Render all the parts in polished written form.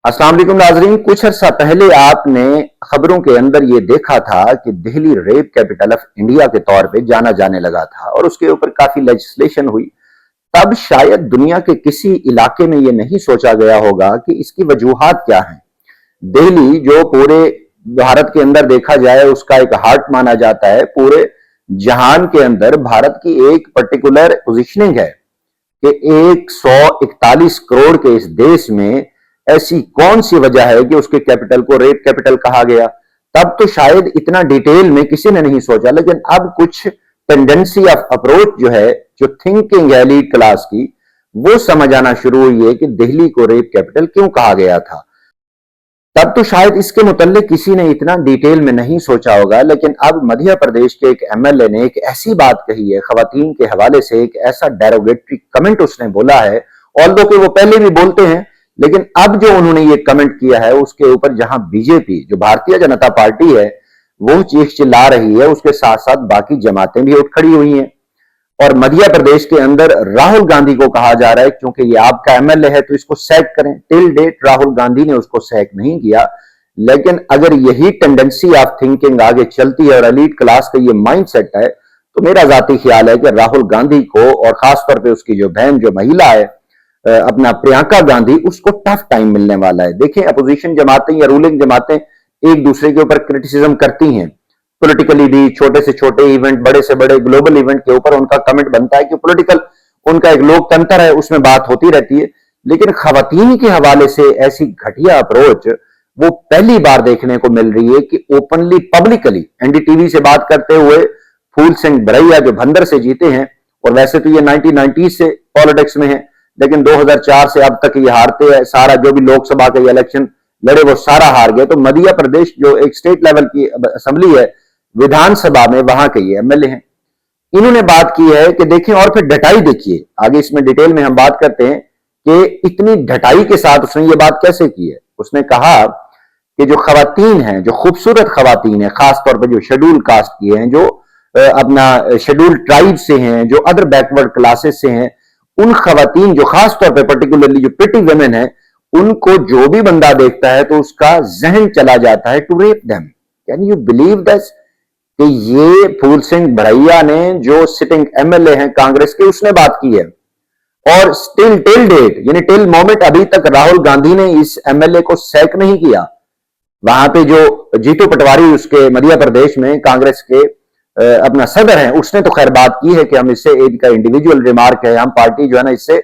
अस्सलाम वालेकुम नाजरीन। कुछ अर्सा पहले आपने खबरों के अंदर ये देखा था कि Delhi rape capital of India के तौर पे जाना जाने लगा था और उसके ऊपर काफी लेजिस्लेशन हुई। तब शायद दुनिया के किसी इलाके में ये नहीं सोचा गया होगा कि इसकी वजूहात क्या हैं। दिल्ली जो पूरे भारत के अंदर देखा जाए उसका एक हार्ट माना जाता है, पूरे जहान के अंदर भारत की एक पर्टिकुलर पोजीशनिंग है कि 141 करोड़ के इस देश में ऐसी कौन सी वजह है कि उसके कैपिटल को रेप कैपिटल कहा गया। तब तो शायद इतना डिटेल में किसी ने नहीं सोचा, लेकिन अब कुछ टेंडेंसी ऑफ अप्रोच जो है, जो थिंकिंग है एलीट क्लास की, वो समझ आना शुरू हुई है कि दिल्ली को रेप कैपिटल क्यों कहा गया था। तब तो शायद इसके मुताल्लिक किसी ने इतना डिटेल में नहीं सोचा होगा, लेकिन अब मध्य प्रदेश के एक एमएलए ने एक ऐसी बात कही है, खवातीन के हवाले से एक ऐसा डेरोगेटरी कमेंट उसने बोला है, ऑल्दो कि वो पहले भी बोलते हैं, लेकिन अब जो उन्होंने ये कमेंट किया है उसके ऊपर जहां बीजेपी जो भारतीय जनता पार्टी है वो चीख चिल्ला रही है, उसके साथ साथ बाकी जमातें भी उठ खड़ी हुई हैं। और मध्य प्रदेश के अंदर राहुल गांधी को कहा जा रहा है क्योंकि ये आपका एमएलए है तो इसको सैक करें। टिल डेट राहुल गांधी ने उसको सैक नहीं किया, लेकिन अगर यही टेंडेंसी ऑफ थिंकिंग आगे चलती है और एलीट क्लास का ये माइंडसेट है तो मेरा जाती ख्याल है कि राहुल गांधी को और खासतौर पर उसकी जो बहन जो महिला है अपना प्रियंका गांधी, उसको टफ टाइम मिलने वाला है। देखिए अपोजिशन जमातें या रूलिंग जमातें एक दूसरे के ऊपर क्रिटिसिज्म करती हैं, पॉलिटिकली भी छोटे से छोटे इवेंट, बड़े से बड़े ग्लोबल इवेंट के ऊपर उनका कमेंट बनता है कि पॉलिटिकल उनका एक लोकतंत्र है, उसमें बात होती रहती है। लेकिन खवातीन के हवाले से ऐसी घटिया अप्रोच वो पहली बार देखने को मिल रही है कि ओपनली पब्लिकली एनडीटीवी से बात करते हुए फूल सिंह बरैया जो भंदर से जीते हैं, और वैसे तो ये 1990 से पॉलिटिक्स में है, लेकिन 2004 से अब तक ये हारते हैं। सारा जो भी लोकसभा का इलेक्शन लड़े वो सारा हार गए। तो मध्य प्रदेश जो एक स्टेट लेवल की असेंबली है, विधानसभा में वहां के ये एमएलए हैं, इन्होंने बात की है कि देखें, और फिर ढटाई देखिए, आगे इसमें डिटेल में हम बात करते हैं कि इतनी ढटाई के साथ उसने ये बात कैसे की है। उसने कहा कि जो खवातीन हैं, जो खूबसूरत खवातीन हैं, खासतौर पर जो शेड्यूल कास्ट की हैं, जो अपना शेड्यूल ट्राइब से हैं, जो अदर बैकवर्ड क्लासेस से हैं, उन खवातीन जो खासतौर पर पर्टिकुलरली जो प्रिटी वुमेन है, उनको जो भी बंदा देखता है तो उसका जहन चला जाता है to rape them. Can you believe this कि ये फूल सिंह भरैया ने जो सिटिंग एमएलए हैं कांग्रेस के, उसने बात की है। और स्टिल टिल डेट यानी टिल मोमेंट अभी तक राहुल गांधी ने इस एमएलए को सैक नहीं किया। वहां पे जो जीतू पटवारी उसके मध्य प्रदेश में कांग्रेस के अपना सदर है, उसने तो खैर बात की है कि हम इससे इनका इंडिविजुअल रिमार्क है, हम पार्टी जो है ना इससे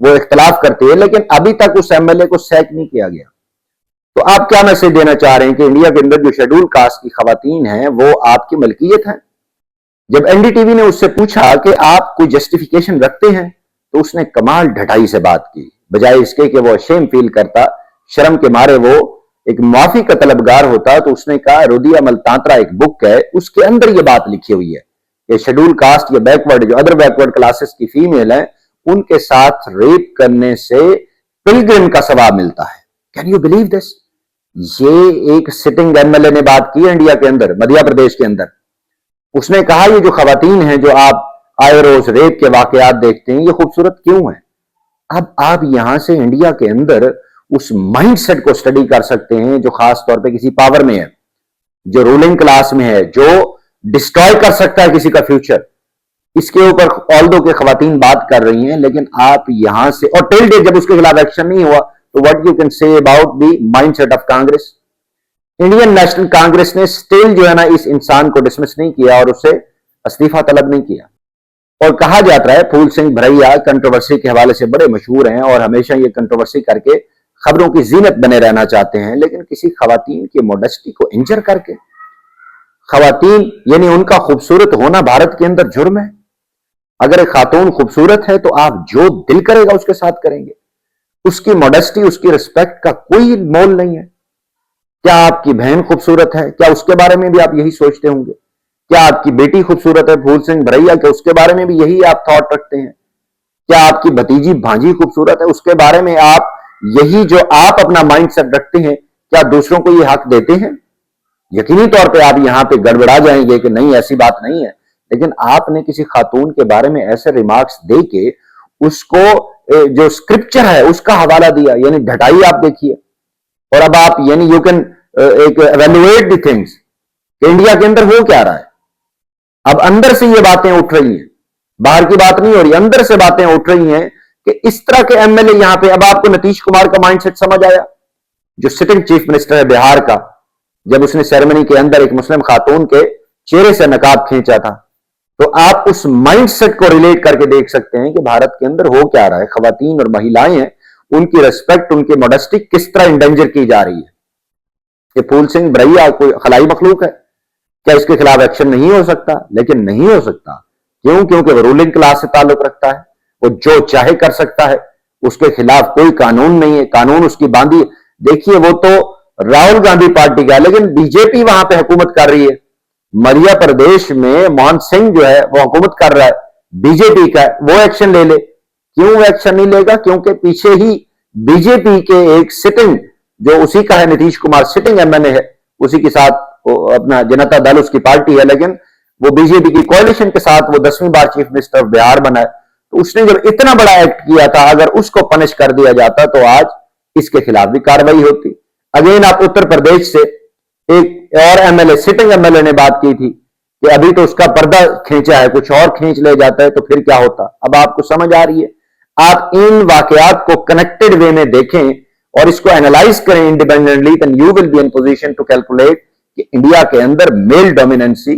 वो इख्तलाफ करती है, लेकिन अभी तक उस एमएलए को सैक नहीं किया गया। तो आप क्या मैसेज देना चाह रहे हैं कि इंडिया के अंदर जो शेड्यूल कास्ट की खवातीन हैं वो आपकी मलकियत है? जब एनडीटीवी ने उससे पूछा कि आप कोई जस्टिफिकेशन रखते हैं तो उसने कमाल ढटाई से बात की, बजाय इसके कि वो शेम फील करता, शर्म के मारे वो एक माफी का तलबगार होता, तो उसने कहा रुदिया मलतांत्रा एक बुक है, उसके अंदर ये बात लिखी हुई है कि शेड्यूल कास्ट या बैकवर्ड जो अदर बैकवर्ड क्लासेस की फीमेल है उनके साथ रेप करने से पिलग्रिम का सवाब मिलता है। Can you believe this? ये एक सिटिंग एमएलए ने बात की है इंडिया के अंदर, मध्य प्रदेश के अंदर। उसने कहा ये जो खवातीन हैं जो आप आए रोज रेप के वाकयात देखते हैं, ये खूबसूरत क्यों है? अब आप यहां से इंडिया के अंदर उस माइंडसेट को स्टडी कर सकते हैं जो खास तौर पे किसी पावर में है, जो रूलिंग क्लास में है, जो डिस्ट्रॉय कर सकता है किसी का फ्यूचर। इसके ऊपर ऑल्दो के खवातीन बात कर रही हैं, लेकिन आप यहां से, और टिल डेट जब उसके खिलाफ एक्शन नहीं हुआ, तो what you can say about the mindset of Congress? Indian national Congress ने स्टिल जो है ना इस इंसान को डिसमिस नहीं किया और उससे इस्तीफा तलब नहीं किया। और कहा जाता है फूल सिंह भरैया कंट्रोवर्सी के हवाले से बड़े मशहूर हैं और हमेशा ये कंट्रोवर्सी करके खबरों की जीनत बने रहना चाहते हैं, लेकिन किसी खवातीन की मोडेस्टी को इंजर करके, खवातीन यानी उनका खूबसूरत होना भारत के अंदर जुर्म है। अगर एक खातून खूबसूरत है तो आप जो दिल करेगा उसके साथ करेंगे, उसकी मोडेस्टी, उसकी रिस्पेक्ट का कोई मोल नहीं है। क्या आपकी बहन खूबसूरत है? क्या उसके बारे में भी आप यही सोचते होंगे? क्या आपकी बेटी खूबसूरत है फूल सिंह भरैया के, उसके बारे में भी यही आप थॉट रखते हैं? क्या आपकी भतीजी भांजी खूबसूरत है, उसके बारे में आप यही जो आप अपना माइंडसेट रखते हैं, क्या दूसरों को ये हक देते हैं? यकीनी तौर पे आप यहां पे गड़बड़ा जाएंगे कि नहीं ऐसी बात नहीं है, लेकिन आपने किसी खातून के बारे में ऐसे रिमार्क्स दे के उसको जो स्क्रिप्चर है उसका हवाला दिया, यानी ढटाई आप देखिए। और अब आप यानी यू कैन एक एवेल्युएट द थिंग्स कि इंडिया के अंदर हो क्या रहा है। अब अंदर से ये बातें उठ रही हैं, बाहर की बात नहीं हो रही, अंदर से बातें उठ रही हैं कि इस तरह के एमएलए यहां पे। अब आपको नीतीश कुमार का माइंडसेट समझ आया, जो सिटिंग चीफ मिनिस्टर है बिहार का, जब उसने सेरेमनी के अंदर एक मुस्लिम खातून के चेहरे से नकाब खींचा था, तो आप उस माइंडसेट को रिलेट करके देख सकते हैं कि भारत के अंदर हो क्या रहा है। खवातीन और महिलाएं हैं, उनकी रिस्पेक्ट, उनकी मॉडेस्टी किस तरह इंडेंजर की जा रही है। कि फूल सिंह ब्रैया कोई खलाई मखलूक है, क्या इसके खिलाफ एक्शन नहीं हो सकता? लेकिन नहीं हो सकता। क्यों? क्योंकि वो रूलिंग क्लास से ताल्लुक रखता है, वो जो चाहे कर सकता है, उसके खिलाफ कोई कानून नहीं है, कानून उसकी बांधी। देखिए, वो तो राहुल गांधी पार्टी का है, लेकिन बीजेपी वहां पे हुकूमत कर रही है। मध्य प्रदेश में मोहन सिंह जो है वो हुकूमत कर रहा है, बीजेपी का है, वो एक्शन ले ले। क्यों एक्शन नहीं लेगा? क्योंकि पीछे ही बीजेपी के एक सिटिंग, जो उसी का है, नीतीश कुमार सिटिंग एमएलए है, उसी के साथ अपना जनता दल उसकी पार्टी है, लेकिन वो बीजेपी की कोalition के साथ वो 10वीं बार चीफ मिनिस्टर ऑफ बिहार बना है। तो उसने जब इतना बड़ा एक्ट किया था, अगर उसको पनिश कर दिया जाता तो आज इसके खिलाफ भी कार्रवाई होती। अगेन आप उत्तर प्रदेश से एक और एमएलए, सिटिंग एमएलए ने बात की थी कि अभी तो उसका पर्दा खींचा है, कुछ और खींच ले जाता है तो फिर क्या होता। अब आपको समझ आ रही है। आप इन वाकयात को कनेक्टेड वे में देखें और इसको एनालाइज करें independently, then you will be in position to calculate कि इंडिया के अंदर मेल डोमिनेंसी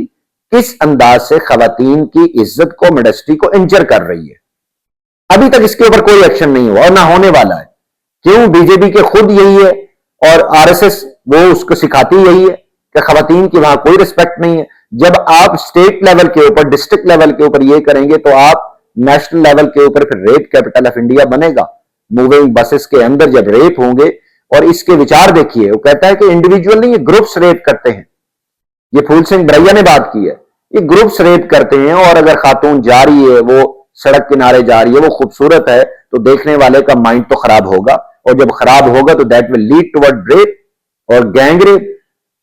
किस अंदाज से खवातीन की इज्जत को, मॉडेस्टी को इंजर कर रही है। अभी तक इसके ऊपर कोई एक्शन नहीं हुआ और ना होने वाला है। क्यों? बीजेपी के खुद यही है और आरएसएस वो उसको सिखाती यही है कि खवातीन की वहां कोई रिस्पेक्ट नहीं है। जब आप स्टेट लेवल के ऊपर, डिस्ट्रिक्ट लेवल के ऊपर ये करेंगे तो आप नेशनल लेवल के ऊपर फिर रेप कैपिटल ऑफ इंडिया बनेगा। मूविंग बसेस के अंदर जब रेप होंगे, और इसके विचार देखिए, वो कहता है कि इंडिविजुअल नहीं, ये ग्रुप्स रेप करते हैं। ये फूल सिंह ब्रैया ने बात की है, ये ग्रुप्स रेप करते हैं। और अगर खातून जा रही है, वो सड़क किनारे जा रही है, वो खूबसूरत है, तो देखने वाले का माइंड तो खराब होगा, और जब खराब होगा तो that will lead toward rape और गैंग रेप।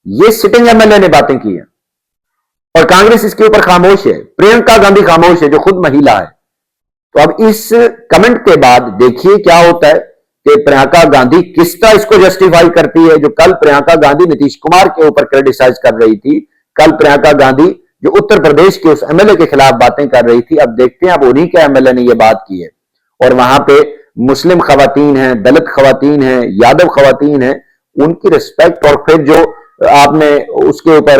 ये सिटिंग एमएलए ने बातें की हैं और कांग्रेस इसके ऊपर खामोश है। प्रियंका गांधी खामोश है, जो खुद महिला है। तो अब इस कमेंट के बाद देखिए क्या होता है कि प्रियंका गांधी किस तरह इसको जस्टिफाई करती है। जो कल प्रियंका गांधी नीतीश कुमार के ऊपर क्रिटिसाइज कर रही थी, कल प्रियंका गांधी जो उत्तर प्रदेश के उस एमएलए के खिलाफ बातें कर रही थी, अब देखते हैं अब उन्हीं के एमएलए ने यह बात की है। और वहां पे मुस्लिम खवातीन हैं, दलित खवातीन हैं, यादव खवातीन हैं, उनकी रिस्पेक्ट। और फिर जो आपने उसके ऊपर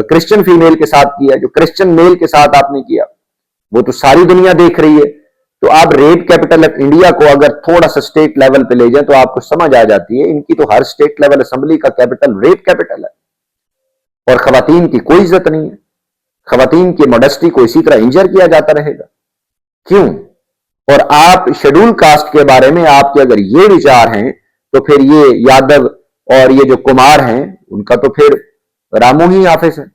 क्रिश्चियन फीमेल के साथ किया, जो क्रिश्चियन मेल के साथ आपने किया, वो तो सारी दुनिया देख रही है। तो आप रेप कैपिटल ऑफ इंडिया को अगर थोड़ा सा स्टेट लेवल पे ले जाए तो आपको समझ आ जाती है, इनकी तो हर स्टेट लेवल असेंबली का कैपिटल रेप कैपिटल है। और खवातीन की कोई इज्जत नहीं है, खवातीन की मॉडेस्टी को इसी तरह इंजर किया जाता रहेगा। क्यों? और आप शेड्यूल कास्ट के बारे में आपके अगर ये विचार हैं, तो फिर ये यादव और ये जो कुमार हैं, उनका तो फिर रामू ही हाफिज है।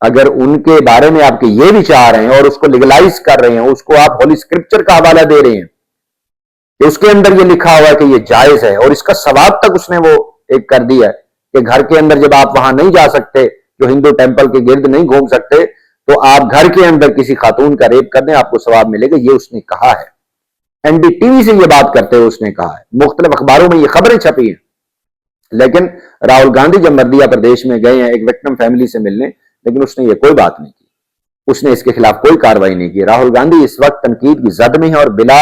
अगर उनके बारे में आपके ये विचार हैं और उसको लीगलाइज कर रहे हैं, उसको आप होली स्क्रिप्चर का हवाला दे रहे हैं कि उसके अंदर ये लिखा हुआ है कि ये जायज है, और इसका सवाब तक उसने वो एक कर दिया है कि घर के अंदर जब आप वहां नहीं जा सकते, जो हिंदू टेंपल के गिर्द नहीं घूम सकते, तो आप घर के अंदर किसी खातून का रेप कर दें, आपको सवाब मिलेगा। ये उसने कहा है, एनडीटीवी से ये बात करते हुए उसने कहा है, मुख्तलिफ अखबारों में ये खबरें छपी हैं। लेकिन राहुल गांधी जब मध्य प्रदेश में गए हैं एक विक्टिम फैमिली से मिलने, लेकिन उसने ये कोई बात नहीं की, उसने इसके खिलाफ कोई कार्रवाई नहीं की। राहुल गांधी इस वक्त तनकीद की जद में है और बिला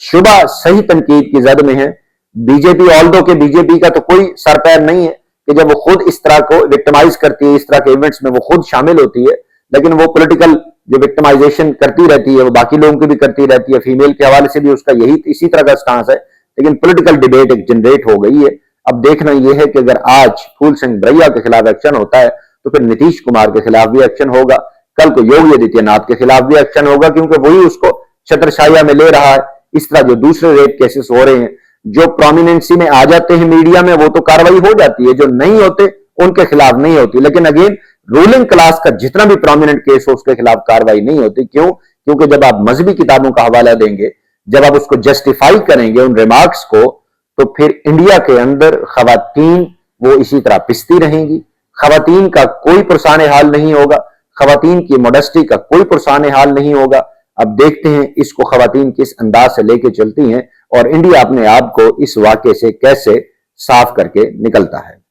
शुबा सही तनकीद की जद में है। बीजेपी, ऑल्दो के बीजेपी का तो कोई सर पैर नहीं है कि जब वो खुद इस तरह को विक्टिमाइज करती है, इस तरह के इवेंट्स में वो खुद शामिल होती है, लेकिन वो पॉलिटिकल जो विक्टिमाइजेशन करती रहती है, वो बाकी लोगों की भी करती रहती है। फीमेल के हवाले से भी उसका यही इसी तरह का स्टांस है, लेकिन पॉलिटिकल डिबेट एक जनरेट हो गई है। अब देखना यह है कि अगर आज फूल सिंह ब्रैया के खिलाफ एक्शन होता है, तो फिर नीतीश कुमार के खिलाफ भी एक्शन होगा, कल को योगी आदित्यनाथ के खिलाफ भी एक्शन होगा, क्योंकि वही उसको छत्रछाया में ले रहा है। इस तरह जो दूसरे रेप केसेस हो रहे हैं, जो प्रोमिनेंसी में आ जाते हैं मीडिया में, वो तो कार्रवाई हो जाती है, जो नहीं होते उनके खिलाफ नहीं होती। लेकिन अगेन रूलिंग क्लास का जितना भी प्रोमिनेंट केस हो, उसके खिलाफ कार्रवाई नहीं होती। क्यों? क्योंकि जब आप मजहबी किताबों का हवाला देंगे, जब आप उसको जस्टिफाई करेंगे उन रिमार्क्स को, तो फिर इंडिया के अंदर खवातीन वो इसी तरह पिसती रहेंगी। खवातीन का कोई पुरसान हाल नहीं होगा, खवातीन की मॉडेस्टी का कोई पुरसान हाल नहीं होगा। अब देखते हैं इसको खवातीन किस अंदाज से लेके चलती हैं और इंडिया अपने आप को इस वाकये से कैसे साफ करके निकलता है।